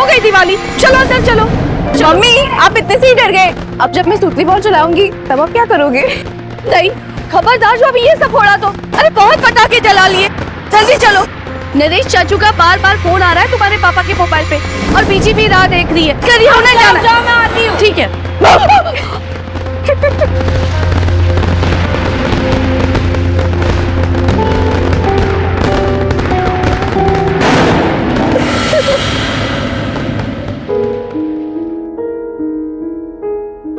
हो गई दिवाली, चलो अंदर चलो। मम्मी आप इतने से ही डर गए, अब जब मैं सूतली बॉल चलाऊंगी तब आप क्या करोगे? नहीं, खबरदार जो अभी ये सब फोड़ा तो। अरे बहुत पटाखे जला लिए, जल्दी चलो। नरेश चाचू का बार बार फोन आ रहा है तुम्हारे पापा के मोबाइल पे, और बीजी भी राह देख रही है। चलिए हमने जाना। मैं आती हूँ। ठीक है।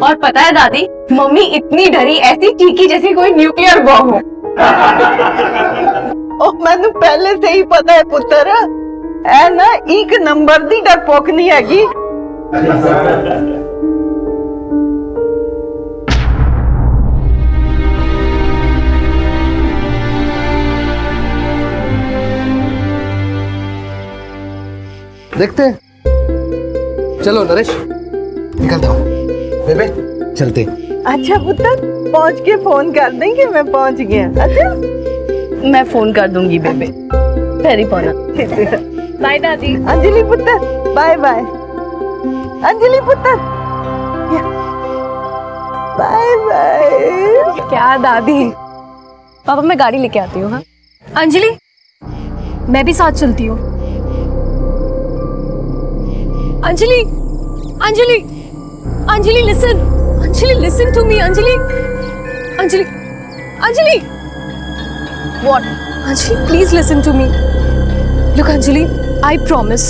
और पता है दादी, मम्मी इतनी डरी, ऐसी चीखी जैसे कोई न्यूक्लियर बॉम्ब हो। मैनू पहले से ही पता है पुत्र, ऐ ना एक नंबर दी डरपोक नहीं हैगी। देखते हैं। चलो नरेश निकल जाओ। बेबे चलते। अच्छा पुत्र, पहुंच के फोन कर देंगे मैं पहुंच गया। अच्छा मैं फोन कर दूंगी बेबे। फेरी पौना। बाय दादी। अंजलि पुत्र बाय बाय। अंजलि पुत्र बाय बाय। क्या दादी? पापा मैं गाड़ी लेके आती हूँ। हाँ अंजलि, मैं भी साथ चलती हूँ। Anjali, Anjali, Anjali listen, Anjali listen to me. Anjali, Anjali, Anjali, what? Anjali please listen to me. Look Anjali, I promise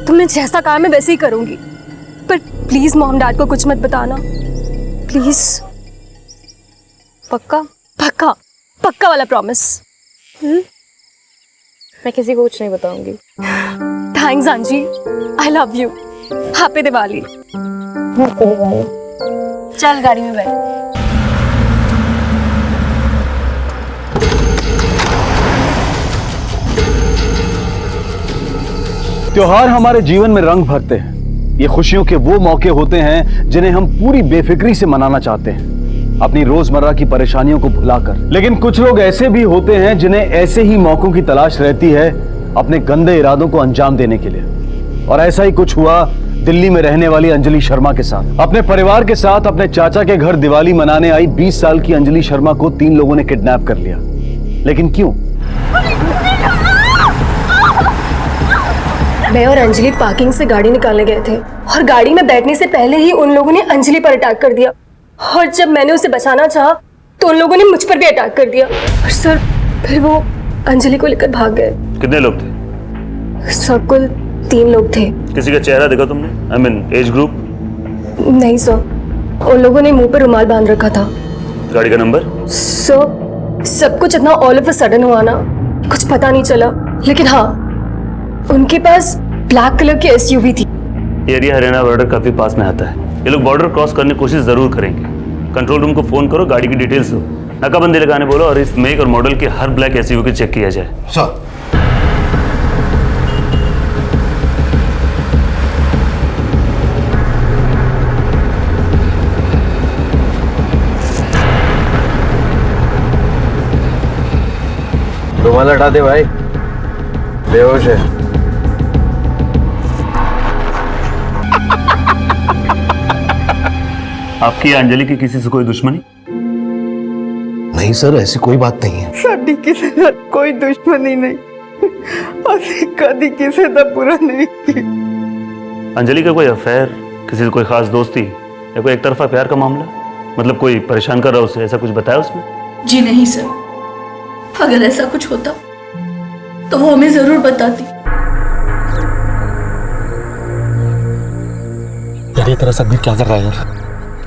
तुमने जैसा कहा मैं वैसे ही करूंगी, पर प्लीज मॉम डैड को कुछ मत बताना, प्लीज। पक्का? पक्का, पक्का वाला प्रॉमिस। मैं किसी को कुछ नहीं बताऊंगी। थैंक्स अंजी, I love you. Happy Diwali. चल गाड़ी में बैठ। त्योहार हमारे जीवन में रंग भरते हैं। ये खुशियों के वो मौके होते हैं जिन्हें हम पूरी बेफिक्री से मनाना चाहते हैं, अपनी रोजमर्रा की परेशानियों को भुलाकर। लेकिन कुछ लोग ऐसे भी होते हैं जिन्हें ऐसे ही मौकों की तलाश रहती है अपने गंदे इरादों को अंजाम देने के लिए। और ऐसा ही कुछ हुआ दिल्ली में रहने वाली अंजलि शर्मा के साथ। अपने परिवार के साथ अपने चाचा के घर दिवाली मनाने आई 20 साल की अंजलि शर्मा को 3 लोगों ने किडनैप कर लिया। लेकिन क्यों? मैं और अंजलि पार्किंग से गाड़ी निकालने गए थे, और गाड़ी में बैठने से पहले ही उन लोगों ने अंजलि पर अटैक कर दिया, और जब मैंने उसे बचाना चाहा तो उन लोगों ने मुझ पर भी अटैक कर दिया। और सर फिर वो अंजलि को लेकर भाग गए। कितने लोग थे? सर कुल 3 लोग थे। किसी का चेहरा देखा तुमने? I mean age group? नहीं सर, उन लोगों ने मुंह पर रुमाल बांध रखा था। गाड़ी का नंबर? सर सब कुछ इतना ऑल ऑफ अ सडन हुआ ना, कुछ पता नहीं चला। लेकिन हाँ, उनके पास ब्लैक कलर की एसयूवी थी। ये एरिया हरियाणा बॉर्डर काफी पास में आता है। ये लोग बॉर्डर क्रॉस करने की कोशिश जरूर करेंगे। कंट्रोल रूम को फोन करो, गाड़ी की डिटेल्स दो, नाकाबंदी लगाने बोलो, और इस मेक और मॉडल की हर ब्लैक एसयूवी को चेक किया जाए। सर रुमाल हटा दे भाई, बेहोश है। आपकी अंजलि की किसी से कोई दुश्मनी? नहीं सर, ऐसी कोई बात नहीं है। साडी किसी का कोई दुश्मनी नहीं, असि कदी किसी का बुरा नहीं की। अंजलि का कोई अफेयर, किसी से कोई खास दोस्ती, या कोई एक तरफा प्यार का मामला? मतलब कोई परेशान कर रहा उसे, ऐसा कुछ बताया उसने? जी नहीं सर, अगर ऐसा कुछ होता तो वो हमें जरूर बताती। यार ये तेरा सदमीर क्या कर रहा है यार?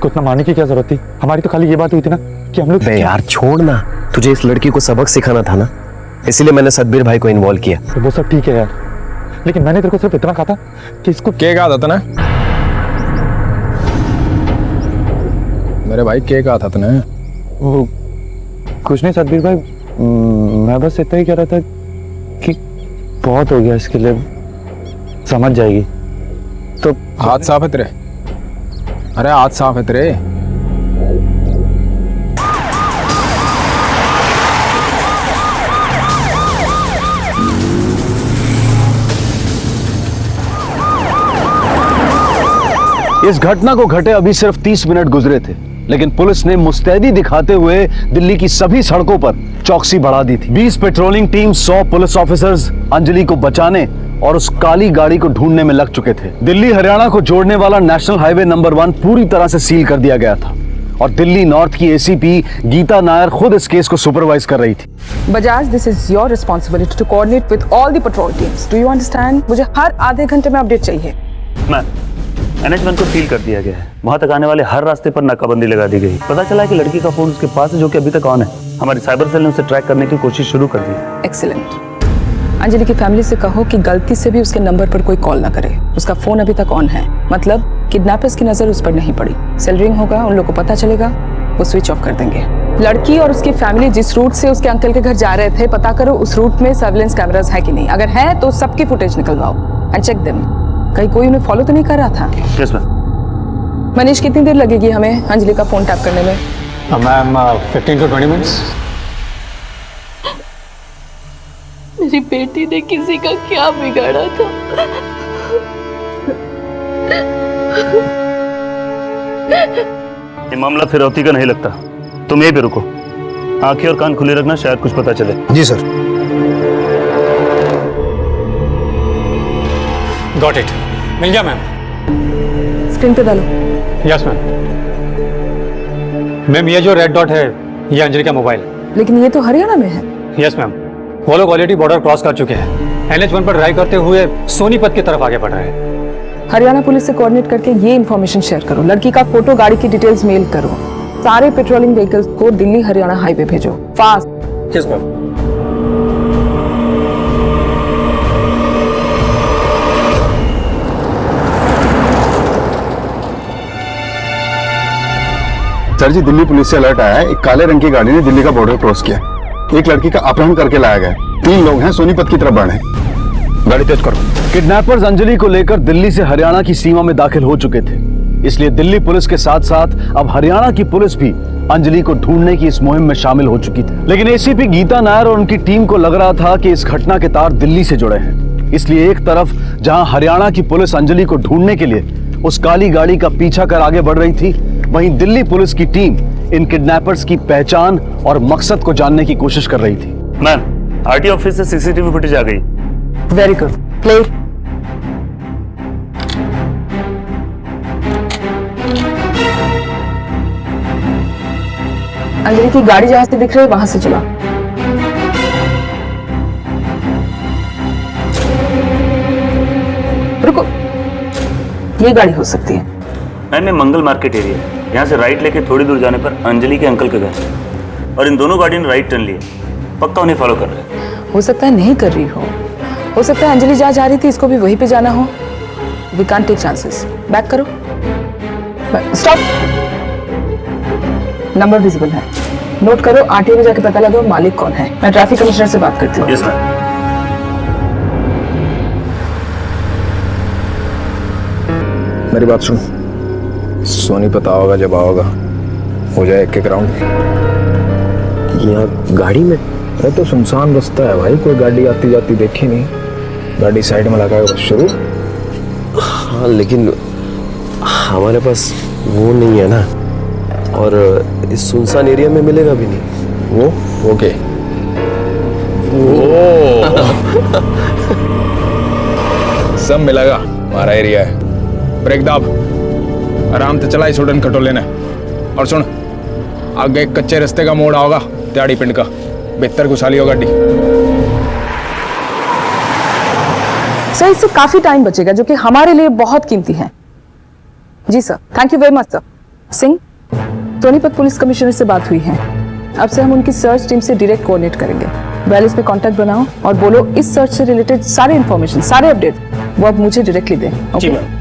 को इतना मारने की क्या जरूरत थी? हमारी तो खाली ये बात हुई थी ना कि हम लोग। बे यार छोड़ ना, तुझे इस लड़की को सबक सिखाना था ना, इसीलिए मैंने सदबीर भाई को इन्वॉल्व किया। तो वो सब ठीक है यार, लेकिन मैंने तेरे को सिर्फ इतना कहा था कि इसको क्या कहा था ना मेरे भाई? क्या कहा था तूने? वो कुछ नहीं सदबीर भाई, मैं बस इतना ही कह रहा था कि बहुत हो गया इसके लिए, समझ जाएगी। तो हाथ साफ है तेरे? अरे हाथ साफ है तेरे? इस घटना को घटे अभी सिर्फ 30 मिनट गुजरे थे, लेकिन पुलिस ने मुस्तैदी दिखाते हुए दिल्ली की सभी सड़कों पर चौकसी बढ़ा दी थी। 20 patrolling team, 100 police officers Anjali को बचाने और उस काली गाड़ी को ढूंढने में लग चुके थे। दिल्ली हरियाणा को जोड़ने वाला नेशनल हाईवे नंबर 1 पूरी तरह से सील कर दिया गया था और दिल्ली नॉर्थ की एसीपी गीता नायर खुद इस केस को सुपरवाइज कर रही थी। Bajaj, this is your responsibility to coordinate with all the patrol teams. Do you understand? मुझे हर आधे घंटे में अपडेट चाहिए। मैम, NH1 को सील कर दिया गया है। वहां तक आने वाले हर रास्ते पर नाकाबंदी लगा दी गई। पता चला है कि लड़की का फोन उसके पास है, जो कि अभी तक ऑन है। हमारी साइबर सेल ने उसे ट्रैक करने की कोशिश शुरू कर दी। एक्सीलेंट। अंजलि की फैमिली से कहो कि गलती से भी उसके नंबर पर कोई कॉल ना करे। उसका फोन अभी तक ऑन है, मतलब किडनैपर्स की नजर उस पर नहीं पड़ी। सेल रिंग होगा, उन लोगों को पता चलेगा, वो स्विच ऑफ कर देंगे। लड़की और उसकी फैमिली जिस रूट से उसके अंकल के घर जा रहे थे, पता करो उस रूट में सर्विलेंस कैमरास है कि नहीं। अगर है तो सबकी फुटेज निकलवाओ एंड चेक देम। कहीं कोई उन्हें फॉलो तो नहीं कर रहा था? Yes ma'am. मनीष, कितनी देर लगेगी हमें अंजलि का फोन टैप करने में? Ma'am 15 to 20 minutes. मेरी बेटी ने किसी का क्या बिगाड़ा था? ये मामला फिरौती का नहीं लगता। तुम यहीं पे रुको, आंखें और कान खुले रखना, शायद कुछ पता चले। जी सर। गॉट इट, मिल गया मैम। स्क्रीन पे डालो। Yes ma'am. मैम, ये जो रेड डॉट है, ये अंजलि का मोबाइल। लेकिन ये तो हरियाणा में है। यस मैम, वो लोग ऑलरेडी बॉर्डर क्रॉस कर चुके हैं। NH1 पर ड्राइव करते हुए सोनीपत की तरफ आगे बढ़ रहे हैं। हरियाणा पुलिस से कोऑर्डिनेट करके ये इन्फॉर्मेशन शेयर करो। लड़की का फोटो, गाड़ी की डिटेल्स मेल करो। सारे पेट्रोलिंग व्हीकल्स को दिल्ली हरियाणा हाईवे भेजो, फास्ट। Yes ma'am. सर जी, दिल्ली पुलिस से अलर्ट आया है, एक काले रंग की गाड़ी ने दिल्ली का बॉर्डर क्रॉस किया। एक लड़की का अपहरण करके लाया गया। 3 लोग हैं, सोनीपत की तरफ बढ़े। गाड़ी तेज करो। किडनैपर्स अंजलि को लेकर दिल्ली से हरियाणा की सीमा में दाखिल हो चुके थे, इसलिए दिल्ली पुलिस के साथ साथ अब हरियाणा की पुलिस भी अंजलि को ढूंढने की इस मुहिम में शामिल हो चुकी थी। लेकिन एसीपी गीता नायर और उनकी टीम को लग रहा था कि इस घटना के तार दिल्ली से जुड़े हैं, इसलिए एक तरफ जहां हरियाणा की पुलिस अंजलि को ढूंढने के लिए उस काली गाड़ी का पीछा कर आगे बढ़ रही थी, वहीं दिल्ली पुलिस की टीम इन किडनैपर्स की पहचान और मकसद को जानने की कोशिश कर रही थी। मैम, आरटी ऑफिस से सीसीटीवी फुटेज आ गई। Very good, play. अंजलि की गाड़ी जहां से दिख रही है वहां से चला। रुको, ये गाड़ी हो सकती है। मैम, ये मंगल मार्केट एरिया है। यहाँ से राइट लेके थोड़ी दूर जाने पर अंजलि के अंकल के घर है, और इन दोनों गाड़ियों ने राइट टर्न लिया। पक्का उन्हें फॉलो कर रहे हैं। हो सकता है नहीं कर रही हो सकता है अंजलि जहाँ जा रही थी इसको भी वहीं पे जाना हो। We can't take chances. Back करो, स्टॉप। नंबर विजिबल है, नोट करो। आरटीओ में जाके पता लगाओ मालिक कौन है। मैं ट्रैफिक कमिश्नर से बात करती हूँ। Yes ma'am. मेरी बात सुन, सोनीपत आओगा, जब आओगा हो जाए एक राउंड। यहाँ गाड़ी में? अरे तो सुनसान रास्ता है भाई, कोई गाड़ी आती जाती देखी नहीं। गाड़ी साइड में लगा के बस शुरू। हाँ, लेकिन हमारे पास वो नहीं है ना, और इस सुनसान एरिया में मिलेगा भी नहीं। वो ओके। सब मिलेगा, हमारा एरिया है। ब्रेक दाब, आराम से चला, स्टूडेंट कटोले ने। और सुन, आगे एक कच्चे रास्ते का मोड़ आओगा, त्याड़ी पिंड का, बेहतर घुसा लियो गाड़ी। सर, इससे काफी टाइम बचेगा जो कि हमारे लिए बहुत कीमती है। जी sir, thank you very much sir. Singh, Sonipat police commissioner से बात हुई है। अब से हम उनकी सर्च टीम से डायरेक्ट कोऑर्डिनेट करेंगे। वेल, इस पे कांटेक्ट बनाओ और बोलो इस सर्च से रिलेटेड सारे इंफॉर्मेशन, सारे अपडेट वो अब मुझे डायरेक्टली दें। जी ओके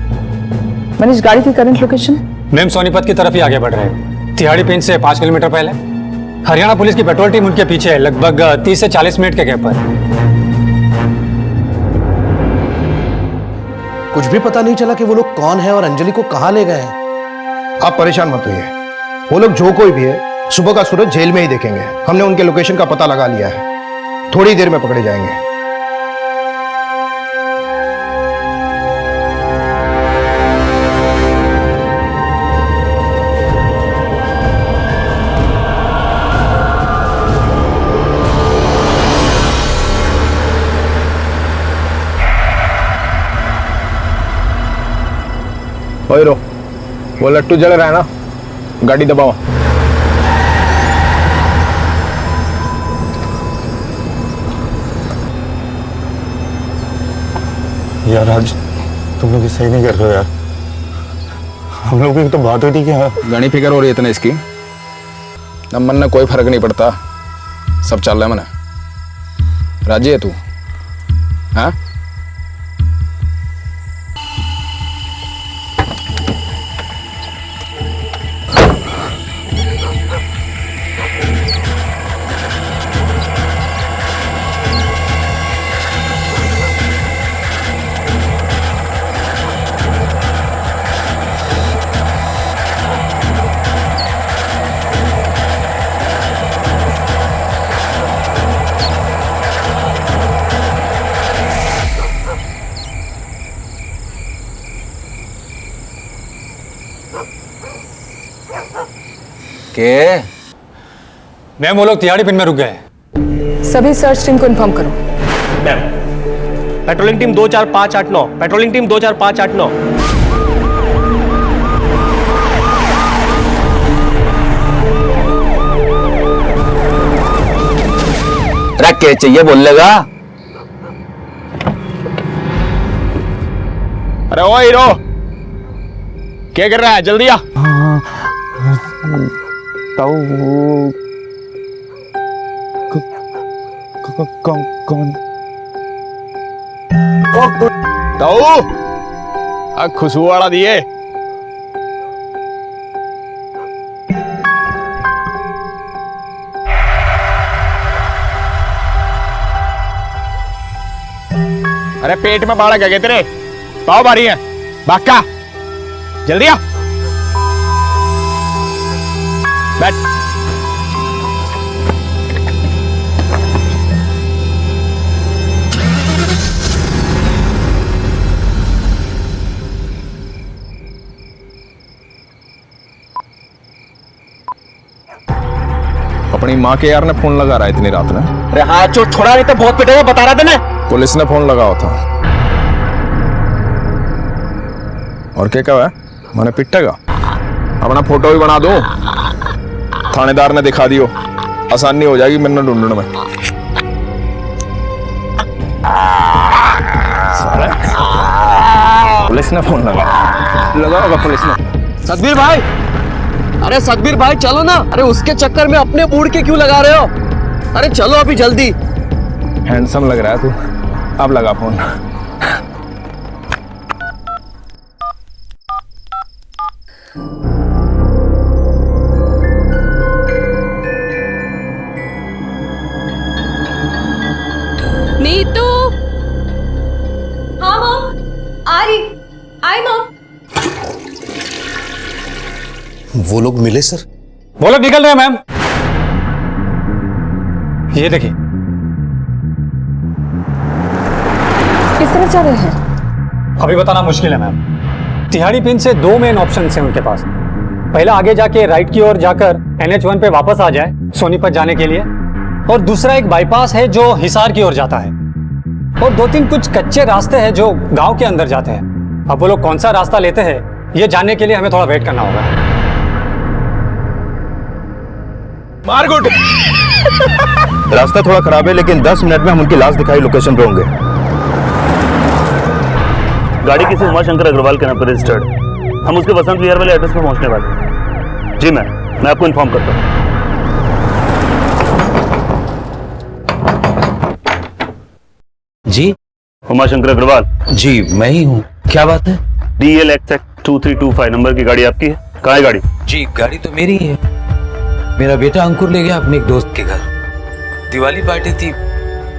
मनीष, गाड़ी की करंट लोकेशन? मैम, सोनीपत की तरफ ही आगे बढ़ रहे हैं, तिहाड़ी पिंड से 5 किलोमीटर पहले। हरियाणा पुलिस की पेट्रोल टीम उनके पीछे है, लगभग 30 से 40 मिनट के गैप पर। कुछ भी पता नहीं चला कि वो लोग कौन है और अंजलि को कहां ले गए हैं। आप परेशान मत होइए, वो लोग जो कोई भी है सुबह का सूरज जेल में ही देखेंगे। हमने उनके लोकेशन का पता लगा लिया है, थोड़ी देर में पकड़े जाएंगे। ओए रो, वो लट्टू जल रहा है ना, गाड़ी दबाओ। यार आज तुम लोग सही नहीं कर रहे हो यार। हम लोगों की तो बात हुई थी कि हाँ घनी फिक्र हो रही है इतने इसकी। अब मन में कोई फर्क नहीं पड़ता, सब चल रहा है मने। राजी है तू? हाँ के मैम, वो लोग तिहाड़ी पिन में रुक गए। सभी सर्च टीम को इन्फॉर्म करो। Ma'am, patrolling team 24589, patrolling team 24589। रख के चाहिए बोल लेगा। अरे ओ हीरो, क्या कर रहा है? जल्दी आ। कौन? खुशबू वाला दिए। अरे पेट में बाड़ा क्या तेरे? पाव भारी है, बाका जल्दी आ। बैठ। अपनी माँ के यार ने फोन लगा रहा है इतनी रात में। अरे हाँ चोट छोड़ा नहीं तो बहुत पिटेगा, बता रहा था ना। पुलिस ने फोन लगाया था। और क्या कहा है? मैंने पिटेगा? अपना फोटो भी बना दो, थानेदार ने दिखा दियो, आसानी हो जाएगी मैंने ढूंढने में। पुलिस ने फोन लगा होगा पुलिस ने। सतबीर भाई, अरे सतबीर भाई चलो ना। अरे उसके चक्कर में अपने मूड के क्यों लगा रहे हो? अरे चलो अभी जल्दी। हैंडसम लग रहा है तू, अब लगा फोन। नीतू। हाँ मॉम, आ रही। आई मॉम। वो लोग मिले सर? वो लोग निकल रहे हैं मैम। ये देखिए। किस तरह जा रहे हैं? अभी बताना मुश्किल है मैम। तिहाड़ी पिन से 2 मेन ऑप्शन हैं उनके पास। पहला आगे जाके राइट की ओर जाकर NH1 पे वापस आ जाए सोनीपत जाने के लिए, और दूसरा एक बाईपास है जो हिसार की ओर जाता है, और 2-3 कुछ कच्चे रास्ते हैं जो गांव के अंदर जाते हैं। अब वो लोग कौन सा रास्ता लेते हैं ये जानने के लिए हमें थोड़ा वेट करना होगा। मार गुड। रास्ता थोड़ा खराब है, लेकिन 10 मिनट में हम उनकी लाश दिखाई लोकेशन पे होंगे। गाड़ी किसी उमाशंकर अग्रवाल के नाम पर रजिस्टर्ड। हम उसके वसंत विहार वाले एड्रेस पर पहुंचने वाले। जी मैं आपको इन्फॉर्म करता हूँ। जी उमाशंकर अग्रवाल। जी मैं ही हूँ, क्या बात है? DLXX2325 नंबर की गाड़ी आपकी है? कहाँ है गाड़ी? जी गाड़ी तो मेरी ही है। मेरा बेटा अंकुर ले गया अपने एक दोस्त के घर। दिवाली पार्टी थी,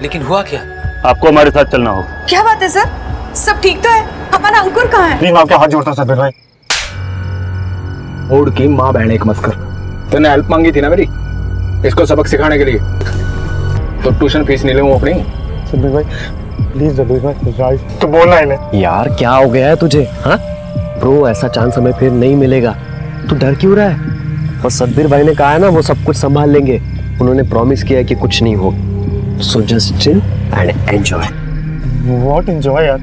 लेकिन हुआ क्या? आपको हमारे साथ चलना होगा। क्या बात है सर? सब ठीक तो है? हमारा अंकुर कहाँ है? प्लीज मैं आपका हाथ जोड़ता हूँ सतबीर भाई। ओड की माँ बहन एक मत कर। तूने हेल्प मांगी थी ना मेरी, इसको सबक सिखाने के लिए, तो ट्यूशन फीस नहीं लूँ अपनी। सतबीर भाई प्लीज, सतबीर भाई तो बोलना इन्हें। यार क्या हो गया है तुझे? हाँ ब्रो, ऐसा चांस हमें फिर नहीं मिलेगा। तू डर क्यों रहा है? और सतबीर भाई ने कहा है ना वो सब कुछ संभाल लेंगे। उन्होंने प्रॉमिस किया है कि कुछ नहीं हो। So just chill and enjoy. What enjoy यार?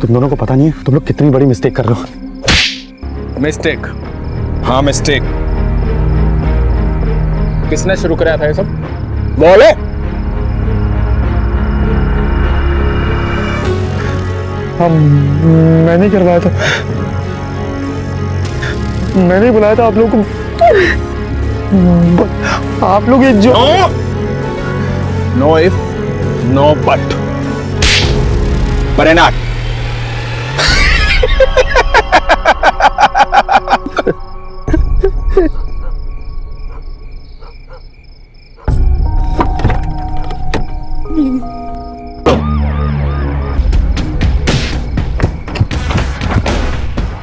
तुम दोनों को पता नहीं है तुम लोग कितनी बड़ी मिस्टेक कर रहे हो। मिस्टेक। हाँ मिस्टेक। किसने शुरू कराया था ये सब? बोले। मैंने करवाया था। मैंने बुलाया था आप लोगों को। आप लोग ये जो नो इफ नो बट परिणाम।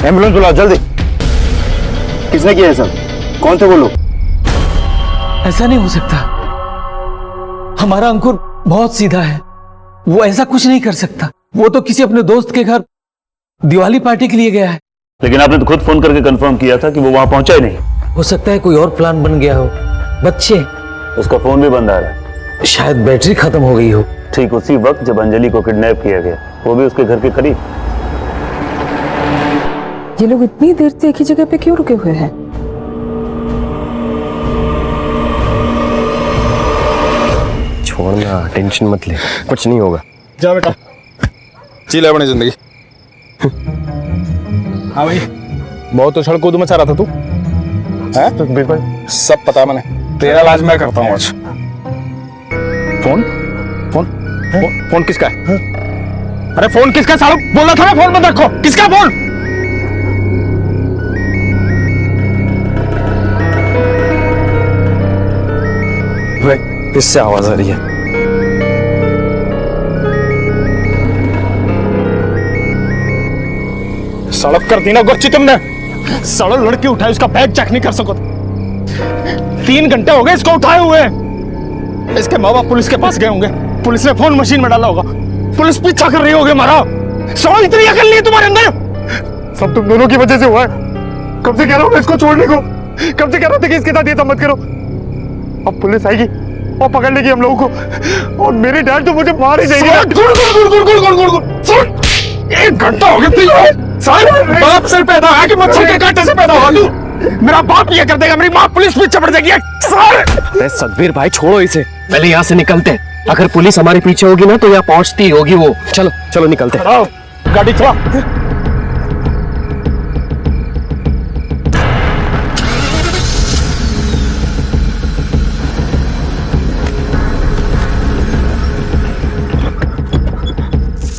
एम्बुलेंस बुलाओ जल्दी। किसने किया है सब? कौन थे वो लोग? ऐसा नहीं हो सकता। हमारा अंकुर बहुत सीधा है, वो ऐसा कुछ नहीं कर सकता। वो तो किसी अपने दोस्त के घर दिवाली पार्टी के लिए गया है। लेकिन आपने तो खुद फोन करके कंफर्म किया था कि वो वहां पहुंचा ही नहीं। हो सकता है कोई और प्लान बन गया हो। बच्चे, उसका फोन भी बंद आ रहा है। शायद बैटरी खत्म हो गई हो। ठीक उसी वक्त जब अंजलि को किडनैप किया गया, वो भी उसके घर के करीब। ये लोग इतनी देर से एक ही जगह पे क्यों रुके हुए हैं? छोड़ना, टेंशन मत ले, कुछ नहीं होगा। जा बेटा, जी ले अपनी जिंदगी। हाँ भाई, बहुत उछल कूद मचा रहा था तू, हैं? बिल्कुल सब पता है मैंने। तेरा इलाज मैं करता हूँ आज। फोन फोन फोन फोन किसका है? अरे फोन किसका है? सालों बोला था ना फोन बंद रखो। किसका फोन? इससे आवाज आ रही है। सड़क कर दी ना गुच्ची तुमने। सड़क लड़की उठाई, उसका बैग चेक नहीं कर सको। 3 घंटे हो गए इसको उठाए हुए। इसके माँ बाप पुलिस के पास गए होंगे, पुलिस ने फोन मशीन में डाला होगा, पुलिस पीछा कर रही होगी हमारा। सड़क इतनी अकल नहीं है तुम्हारे अंदर। सब तुम दोनों की वजह से हुआ है। कब से कह रहा हूँ इसको छोड़ने को, कब से कह रहा था कि इसके साथ ये सब मत करो। अब पुलिस आएगी और पकड़ लेगी हम लोगों को, और मेरे डैड तो मुझे मार ही देंगे। 1 घंटा हो गया। बाप से पैदा है कि मच्छर के कांटे से पैदा हुआ तू? मेरा बाप ये कर देगा, मेरी माँ पुलिस पीछे पड़ जाएगी। अरे सतबीर भाई छोड़ो इसे, पहले यहाँ से निकलते हैं। अगर पुलिस हमारे पीछे होगी ना तो यहाँ पहुंचती होगी वो। चलो चलो निकलते हैं। गाड़ी चला।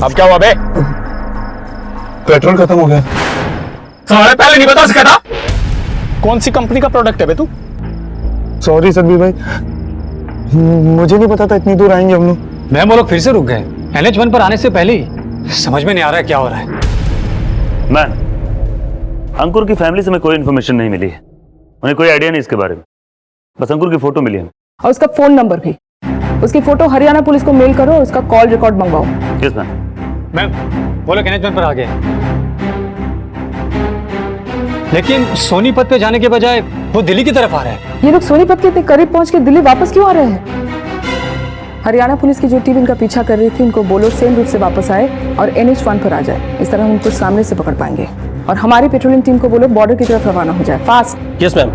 अब क्या हुआ बे? पेट्रोल खत्म हो गया। साले पहले नहीं बता सका था? कौन सी कंपनी का प्रोडक्ट है बे तू? सॉरी सतबीर भाई, मुझे नहीं पता था इतनी दूर आएंगे हम लोग। मैम वो लोग फिर से रुक गए। NH1 पर आने से पहले ही। समझ में नहीं आ रहा है क्या हो रहा है। मैम, अंकुर की फैमिली से हमें कोई इन्फॉर्मेशन नहीं मिली है। उन्हें कोई आइडिया नहीं इसके बारे में, बस अंकुर की फोटो मिली है। और उसका फोन नंबर भी। उसकी फोटो हरियाणा पुलिस को मेल करो और उसका कॉल रिकॉर्ड मंगवाओ। किस मैम? मैम वो लोग NH1 पर आ गए, लेकिन सोनीपत पे जाने के बजाय वो दिल्ली की तरफ आ रहा है। ये लोग सोनीपत के इतने करीब पहुंच के दिल्ली वापस क्यों आ रहे हैं? हरियाणा पुलिस की जो टीम इनका पीछा कर रही थी, उनको बोलो सेम रूट से वापस आए और NH1 पर आ जाए। इस तरह हम उनको सामने से पकड़ पाएंगे। और हमारी पेट्रोलिंग टीम को बोलो बॉर्डर की तरफ रवाना हो जाए, फास्ट। Yes ma'am.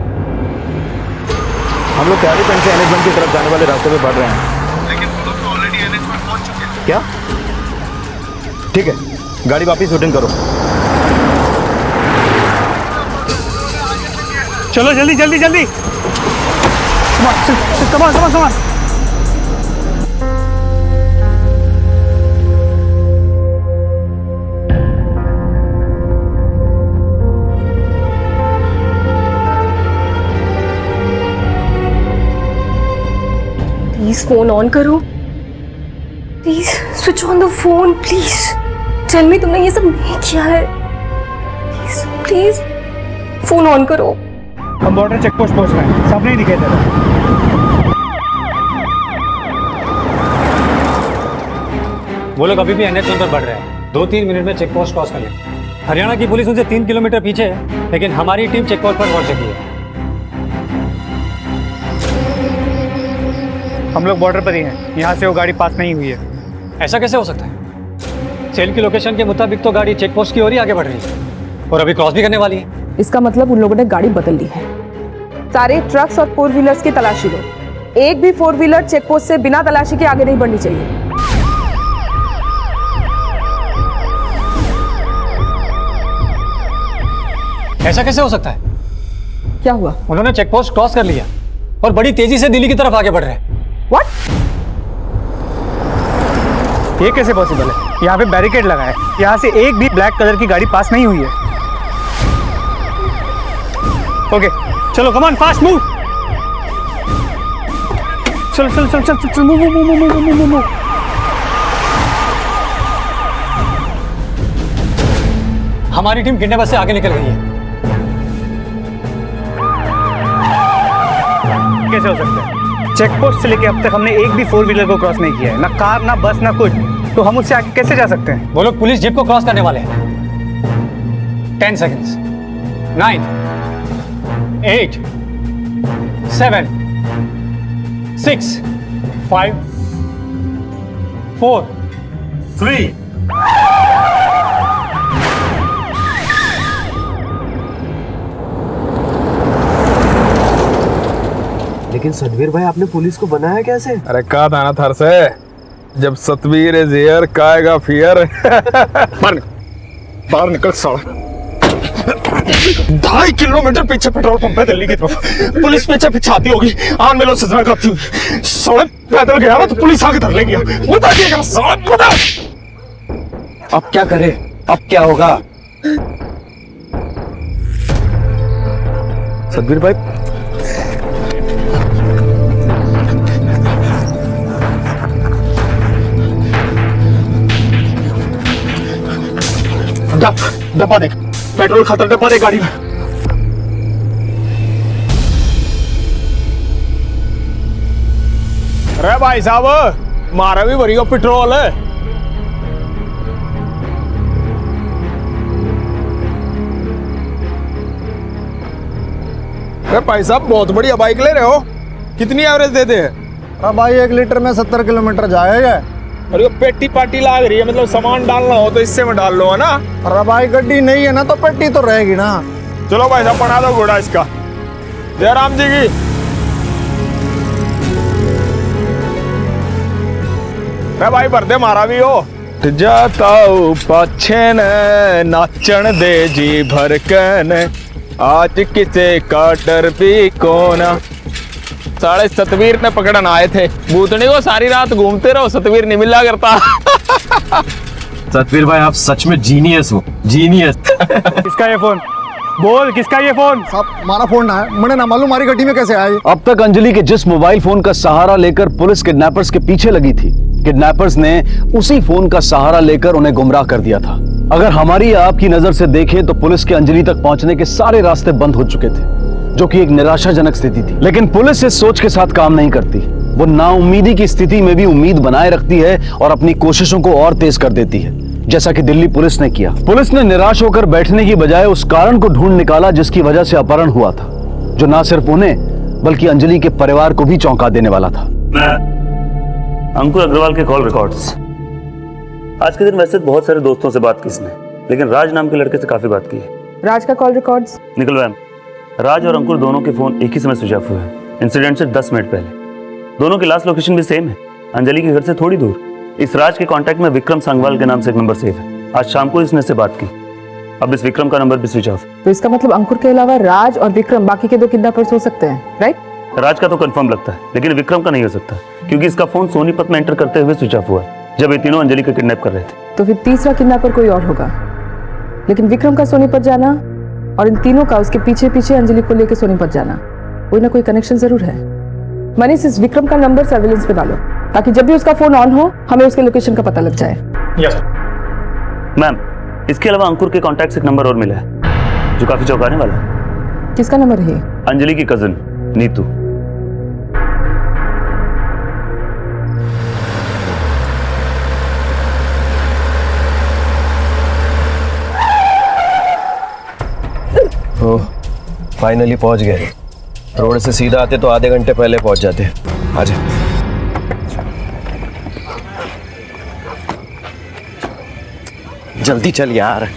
हम लोग तैयारी पेन से NH1 की तरफ जाने वाले रास्ते पे बढ़ रहे हैं। लेकिन वो लोग तो ऑलरेडी NH1 पहुंच चुके हैं। क्या? ठीक है, गाड़ी वापस रिटर्न करो। चलो जल्दी जल्दी जल्दी। सामान सामान सामान। प्लीज फोन ऑन करो। Please switch on the phone. Please tell me तुमने ये सब नहीं किया है। प्लीज प्लीज फोन ऑन करो। हम बॉर्डर चेक पोस्ट पहुंच रहे हैं, सामने ही दिखाई दे रहा है। वो लोग अभी भी NH1 पर बढ़ रहे हैं। 2-3 मिनट में चेक पोस्ट क्रॉस कर लेंगे। हरियाणा की पुलिस उनसे 3 किलोमीटर पीछे है, लेकिन हमारी टीम चेक पोस्ट पर पहुंच चुकी है। हम लोग बॉर्डर पर ही हैं, यहाँ से वो गाड़ी पास नहीं हुई है। ऐसा कैसे हो सकता है? सेल की लोकेशन के मुताबिक तो गाड़ी चेक पोस्ट की ओर ही आगे बढ़ रही है और अभी क्रॉस भी करने वाली है। इसका मतलब उन लोगों ने गाड़ी बदल ली है। सारे ट्रक्स और 4 व्हीलर्स की तलाशी लो। एक भी 4 व्हीलर चेक पोस्ट से बिना तलाशी के आगे नहीं बढ़नी चाहिए। ऐसा कैसे हो सकता है? क्या हुआ? उन्होंने चेक पोस्ट क्रॉस कर लिया और बड़ी तेजी से दिल्ली की तरफ आगे बढ़ रहे हैं। व्हाट? ये कैसे पॉसिबल है? यहाँ पे बैरिकेड लगा है, यहाँ से एक भी ब्लैक कलर की गाड़ी पास नहीं हुई है। ओके चलो कम ऑन फास्ट मूव। चलो चलो चलो चलो चलो move move move move move move. हमारी टीम किडनैपर से आगे निकल गई है। कैसे हो सकता है? चेक पोस्ट से लेके अब तक हमने एक भी 4 व्हीलर को क्रॉस नहीं किया है, ना कार ना बस ना कुछ, तो हम उससे आगे कैसे जा सकते हैं? वो लोग पुलिस जीप को क्रॉस करने वाले हैं। 10 सेकेंड्स। 9 8 7 6 5 4 3 लेकिन सतवीर भाई, आपने पुलिस को बनाया कैसे? अरे कहा था ना थर से, जब सतवीर इज हियर काएगा फियर। बाहर निकल साला। 2.5 किलोमीटर पीछे पेट्रोल पंप है दिल्ली की तरफ, पुलिस पीछे पिछाती होगी, आन में लो सजना करती हुई। साले पैदल गया ना तो पुलिस आगे धर लेगी। बताइएगा साला, बता। अब क्या करें? अब क्या होगा? सतवीर भाई, डब्बा देख, पेट्रोल खत्म, डब्बा देख गाड़ी में। अरे भाई साहब, मारा भी भरी पेट्रोल है। अरे भाई साहब, बहुत बढ़िया बाइक ले रहे हो, कितनी एवरेज देते हैं? अरे भाई 1 लीटर में 70 किलोमीटर जाएगा। अरे पेटी पार्टी लाग रही है, मतलब सामान डालना हो तो इससे में डाल लो, है ना? अरे भाई गड्डी नहीं है ना तो पेटी तो रहेगी ना। चलो भाई साहब, बना दो घोड़ा इसका। जय राम जी की। अरे भाई भरदे मारा भी हो जाता पाछे न नाचन दे जी भरकन, आज किसे का डर भी कोना। साढ़े सतवीर ने पकड़न आए थे, भूतनी को सारी रात घूमते रहो, सतवीर नहीं मिला करता। सतवीर भाई, आप सच में जीनियस हो, जीनियस। किसका ये फोन? बोल, किसका ये फोन? साहब हमारा फोन ना है, मैंने ना मालूम हमारी गड्डी में कैसे आए। अब तक अंजलि के जिस मोबाइल फोन का सहारा लेकर पुलिस किडनैपर्स के पीछे लगी थी, किडनैपर्स ने उसी फोन का सहारा लेकर उन्हें गुमराह कर दिया था। अगर हमारी या आपकी नजर से देखें तो पुलिस के अंजलि तक पहुंचने के सारे रास्ते बंद हो चुके थे, जो कि एक निराशाजनक स्थिति थी। लेकिन पुलिस इस सोच के साथ काम नहीं करती। वो नाउम्मीदी की स्थिति में भी उम्मीद बनाए रखती है और अपनी कोशिशों को और तेज कर देती है, जैसा कि दिल्ली पुलिस ने किया। पुलिस ने निराश होकर बैठने की बजाय उस कारण को ढूंढ निकाला जिसकी वजह से अपहरण हुआ था, जो ना सिर्फ उन्हें बल्कि अंजलि के परिवार को भी चौंका देने वाला था। अंकुर अग्रवाल के कॉल रिकॉर्ड्स। आज के दिन वैसे बहुत सारे दोस्तों से बात की इसने, लेकिन राज नाम के लड़के से काफी बात की है। राज का कॉल रिकॉर्ड्स निकलवाया। राज और अंकुर दोनों के फोन एक ही समय स्विच ऑफ हुए हैं, इंसिडेंट से 10 मिनट पहले। दोनों की लास्ट लोकेशन भी सेम है, अंजलि के घर से थोड़ी दूर। इस राज के कांटेक्ट में विक्रम सांगवाल के नाम से एक नंबर सेव है। आज शाम को इसने से बात की, अब इस विक्रम का नंबर भी स्विच ऑफ। तो इसका मतलब अंकुर के अलावा राज और विक्रम बाकी के 2 किडनैपर्स हो सकते हैं, राइट? राज का तो कंफर्म लगता है, लेकिन विक्रम का नहीं हो सकता, क्योंकि इसका फोन सोनीपत में एंटर करते हुए स्विच ऑफ हुआ है जब ये तीनों अंजलि को किडनैप कर रहे थे। तो फिर तीसरा किडनैपर कोई और होगा। लेकिन विक्रम का सोनीपत जाना और इन तीनों का उसके पीछे पीछे अंजलि को लेकर सोनीपत जाना, कोई ना कोई कनेक्शन जरूर है। मनीष, इस विक्रम का नंबर सर्विलेंस पे डालो, ताकि जब भी उसका फोन ऑन हो हमें उसके लोकेशन का पता लग जाए। Yes ma'am. इसके अलावा अंकुर के कॉन्टैक्ट से एक नंबर और मिला है जो काफी चौंकाने वाला है। किसका नंबर है? अंजलि की कजिन नीतू। फाइनली पहुंच गए। रोड से सीधा आते तो आधे घंटे पहले पहुंच जाते। आजा। जल्दी चल यार।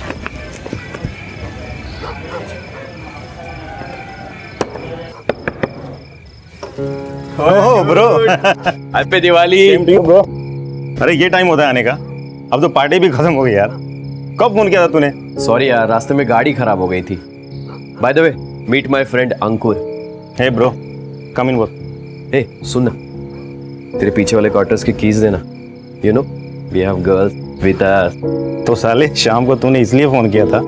Oh bro, happy Diwali bro. अरे ये टाइम होता है आने का, अब तो पार्टी भी खत्म हो गई यार। कब फोन किया था तूने? सॉरी यार, रास्ते में गाड़ी खराब हो गई थी। By the way, meet my friend Ankur. Hey bro, come in work. ए सुन ना, तेरे पीछे वाले क्वार्टर्स की कीज देना। You know we have girls with us. तो साले शाम को तूने इसलिए फोन किया था,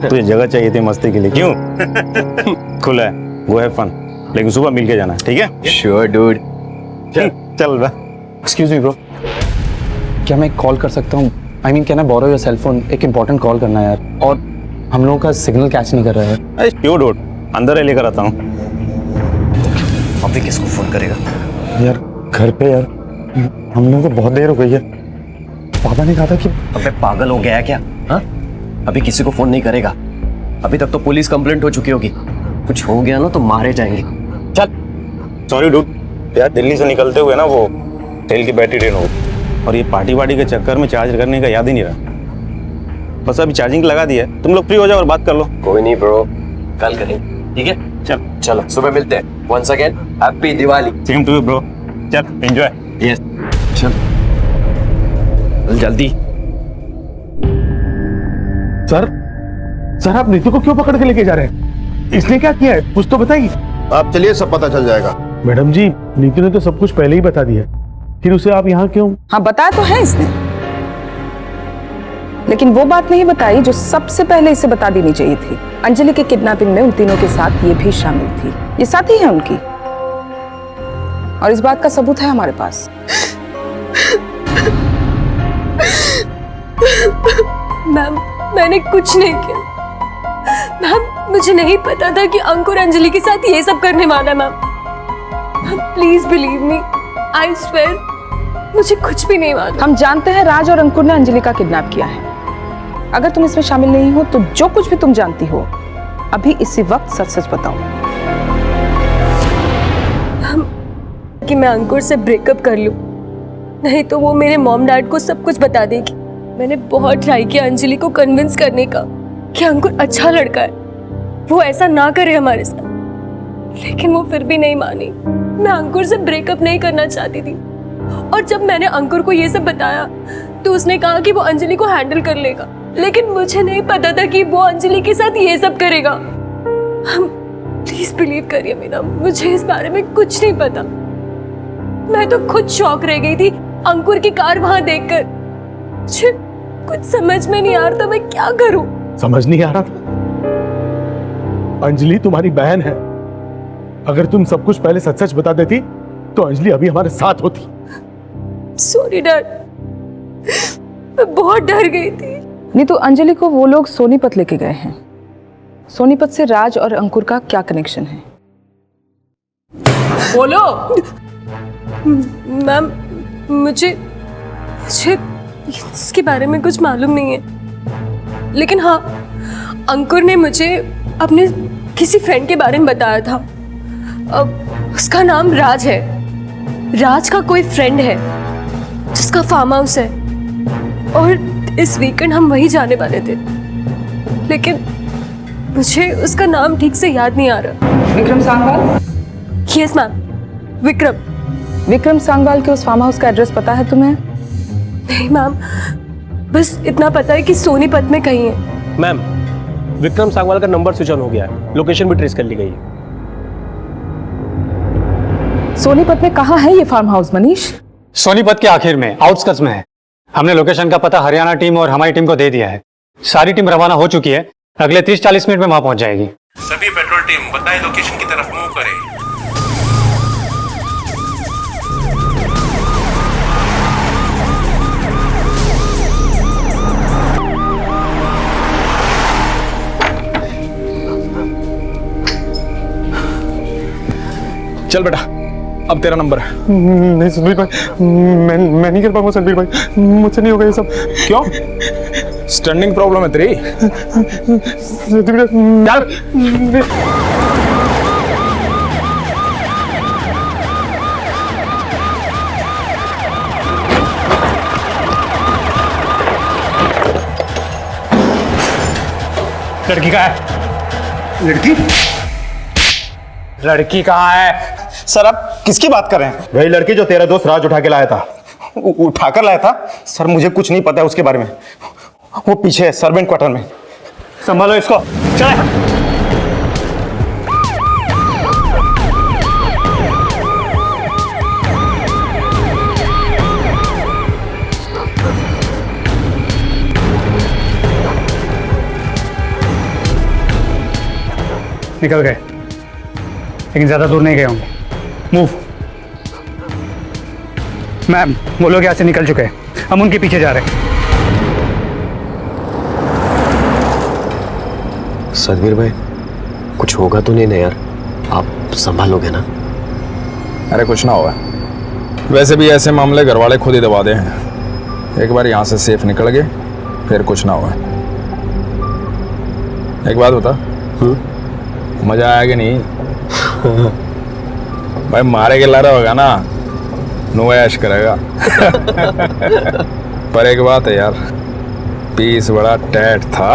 तुझे जगह चाहिए थी मस्ती के लिए, क्यों? खुला है, वो है फन, लेकिन सुबह मिल के जाना, ठीक है? Sure dude. चल बा। एक्सक्यूज मी ब्रो, क्या मैं कॉल कर सकता हूँ? I mean can I borrow your cell phone? एक इंपॉर्टेंट कॉल करना है यार, और हम लोगों का सिग्नल कैच नहीं कर रहा है। अरे श्योर डूड, अंदर लेकर आता हूँ। अभी किसको फोन करेगा यार? घर पे यार, हम लोगों को बहुत देर हो गई है। पापा ने कहा था कि अबे पागल हो गया है क्या? हाँ, अभी किसी को फोन नहीं करेगा। अभी तक तो पुलिस कंप्लेंट हो चुकी होगी। कुछ हो गया ना तो मारे जाएंगे। चल। सॉरी डूड यार, दिल्ली से निकलते हुए ना वो तेल की बैटरी ड्रेन हो गई, और ये पार्टी वार्टी के चक्कर में चार्ज करने का याद ही नहीं रहा। बस अभी चार्जिंग लगा दी है, तुम लोग फ्री हो जाओ और बात कर लो। कोई नहीं ब्रो, कल करेंगे, ठीक है? चल चलो सुबह मिलते हैं। Once again happy Diwali. Same to you bro. चल एंजॉय। यस चल जल्दी। सर आप नीतू को क्यों पकड़ के लेके जा रहे हैं? इसने क्या किया है, कुछ तो बताइए। आप चलिए, सब पता चल जाएगा। मैडम जी, नीतू ने तो सब कुछ पहले ही बता दिया, फिर उसे आप यहाँ क्यों? हाँ बताया तो है इसने, लेकिन वो बात नहीं बताई जो सबसे पहले इसे बता देनी चाहिए थी। अंजलि के किडनैपिंग में उन तीनों के साथ ये भी शामिल थी। ये साथी है उनकी, और इस बात का सबूत है हमारे पास। मैम, मैंने कुछ नहीं किया मैम। मुझे नहीं पता था कि अंकुर अंजलि के साथ ये सब करने वाला है। Ma'am please believe me, I swear मुझे कुछ भी नहीं मालूम। हम जानते हैं राज और अंकुर ने अंजलि का किडनैप किया है। अगर तुम इसमें शामिल नहीं हो तो जो कुछ भी तुम जानती हो अभी इसी वक्त सच सच बताओ। कि मैं अंकुर से ब्रेकअप कर लूं, नहीं तो वो मेरे मॉम डैड को सब कुछ बता देगी। मैंने बहुत ट्राई किया अंजलि को कन्विंस करने का कि अंकुर अच्छा लड़का है, वो ऐसा ना करे हमारे साथ, लेकिन वो फिर भी नहीं मानी। मैं अंकुर से ब्रेकअप नहीं करना चाहती थी, और जब मैंने अंकुर को ये सब बताया तो उसने कहा कि वो अंजलि को हैंडल कर लेगा, लेकिन मुझे नहीं पता था कि वो अंजलि के साथ ये सब करेगा। हम प्लीज बिलीव करिए मेरा, मुझे इस बारे में कुछ नहीं पता। मैं तो खुद शॉक रह गई थी अंकुर की कार वहां देखकर। मुझे कुछ समझ में नहीं आ रहा था मैं क्या करूं। समझ नहीं आ रहा था? अंजलि तुम्हारी बहन है, अगर तुम सब कुछ पहले सच सच बता देती तो अंजलि अभी हमारे साथ होती। सॉरी डैड, मैं बहुत डर गई थी। नहीं तो अंजलि को वो लोग सोनीपत लेके गए हैं। सोनीपत से राज और अंकुर का क्या कनेक्शन है? बोलो। मैम मुझे इसके बारे में कुछ मालूम नहीं है, लेकिन हाँ अंकुर ने मुझे अपने किसी फ्रेंड के बारे में बताया था। उसका नाम राज है। राज का कोई फ्रेंड है जिसका फार्म हाउस है, और इस वीकेंड हम वहीं जाने वाले थे, लेकिन मुझे उसका नाम ठीक से याद नहीं आ रहा। विक्रम सांगवाल? यस मैम, विक्रम सांगवाल के उस फार्म हाउस का एड्रेस पता है तुम्हें? नहीं मैम, बस इतना पता है कि सोनीपत में कहीं है। मैम, विक्रम सांगवाल का नंबर स्विच ऑन हो गया है, लोकेशन भी ट्रेस कर ली गई है। सोनीपत में कहाँ है ये फार्म हाउस मनीष? सोनीपत के आखिर में, आउटस्कर्ट्स में है। हमने लोकेशन का पता हरियाणा टीम और हमारी टीम को दे दिया है। सारी टीम रवाना हो चुकी है, अगले 30-40 मिनट में वहां पहुंच जाएगी। सभी पेट्रोल टीम बताएं लोकेशन की तरफ मूव करें। चल बेटा, अब तेरा नंबर है। नहीं सनवीर भाई, मैं नहीं कर पाऊंगा सनवीर भाई, मुझसे नहीं होगा ये सब। क्यों? स्टैंडिंग प्रॉब्लम है तेरी? यार लड़की कहाँ है? लड़की कहाँ है? सर आप किसकी बात कर रहे हैं? वही लड़की जो तेरा दोस्त राज उठा के लाया था। उठाकर लाया था? सर मुझे कुछ नहीं पता है उसके बारे में। वो पीछे है सर्वेंट क्वार्टर में। संभालो इसको, चले। निकल गए, लेकिन ज्यादा दूर नहीं गए होंगे। मूव। मैम, वो लोग यहाँ से निकल चुके हैं, हम उनके पीछे जा रहे हैं। सतबीर भाई, कुछ होगा तो नहीं ना यार? आप संभालोगे ना? अरे कुछ ना होगा। वैसे भी ऐसे मामले घर वाले खुद ही दबा दे हैं। एक बार यहाँ से सेफ निकल गए फिर कुछ ना होगा। एक बात बता, मजा आया कि नहीं? भाई मारे के लारा होगा ना, नो ऐश करेगा। पर एक बात है यार, पीस बड़ा टैट था।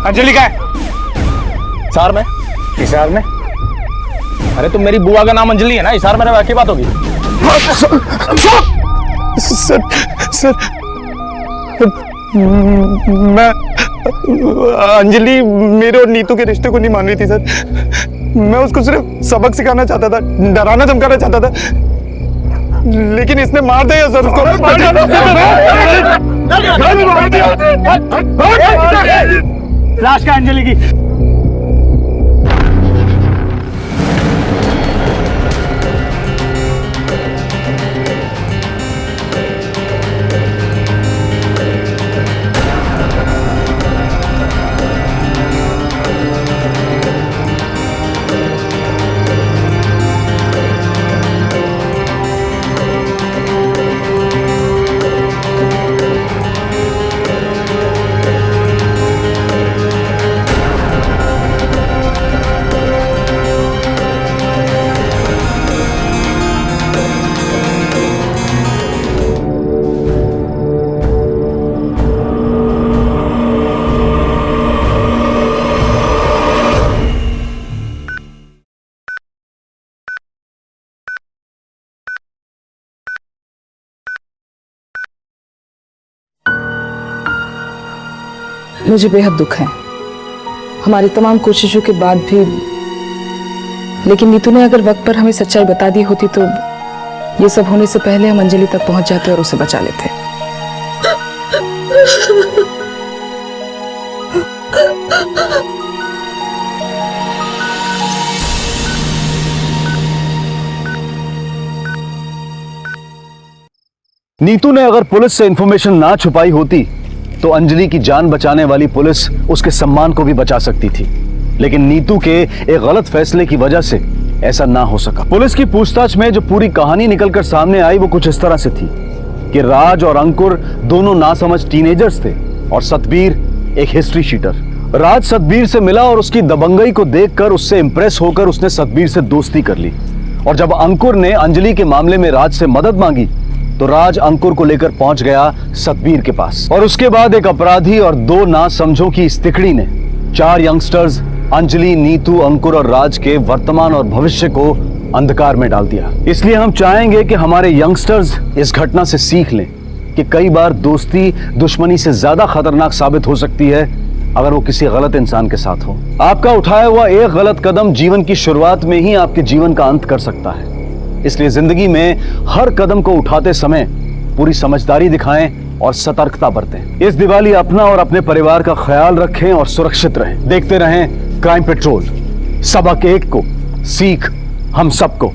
अंजलि का है? हिसार में? हिसार में? अरे तुम मेरी बुआ का नाम अंजलि है ना, हिसार में क्या बात होगी? सर मैं अंजलि मेरे और नीतू के रिश्ते को नहीं मान रही थी सर। मैं उसको सिर्फ सबक सिखाना चाहता था, डराना धमकाना चाहता था, लेकिन इसने मार दिया सर उसको। लाश का अंजलि की। मुझे बेहद दुख है, हमारी तमाम कोशिशों के बाद भी। लेकिन नीतू ने अगर वक्त पर हमें सच्चाई बता दी होती तो ये सब होने से पहले हम अंजलि तक पहुंच जाते और उसे बचा लेते। नीतू ने अगर पुलिस से इंफॉर्मेशन ना छुपाई होती तो अंजलि की जान बचाने वाली पुलिस उसके सम्मान को भी बचा सकती थी। लेकिन नीतू के एक गलत फैसले की वजह से ऐसा ना हो सका। पुलिस की पूछताछ में जो पूरी कहानी निकलकर सामने आई वो कुछ इस तरह से थी कि राज और अंकुर दोनों नासमझ टीनेजर्स थे और सतबीर एक हिस्ट्री शीटर। राज सतबीर से मिला और उसकी दबंगई को देखकर उससे इंप्रेस होकर उसने सतबीर से दोस्ती कर ली। और जब अंकुर ने अंजलि के मामले में राज से मदद मांगी तो राज अंकुर को लेकर पहुंच गया सतबीर के पास। और उसके बाद एक अपराधी और दो नासमझों की इस तिकड़ी ने 4 यंगस्टर्स अंजलि, नीतू, अंकुर और राज के वर्तमान और भविष्य को अंधकार में डाल दिया। इसलिए हम चाहेंगे कि हमारे यंगस्टर्स इस घटना से सीख लें कि कई बार दोस्ती दुश्मनी से ज्यादा खतरनाक साबित हो सकती है अगर वो किसी गलत इंसान के साथ हो। आपका उठाया हुआ एक गलत कदम जीवन की शुरुआत में ही आपके जीवन का अंत कर सकता है। इसलिए जिंदगी में हर कदम को उठाते समय पूरी समझदारी दिखाएं और सतर्कता बरतें। इस दिवाली अपना और अपने परिवार का ख्याल रखें और सुरक्षित रहें। देखते रहें क्राइम पेट्रोल। सबक एक को, सीख हम सबको।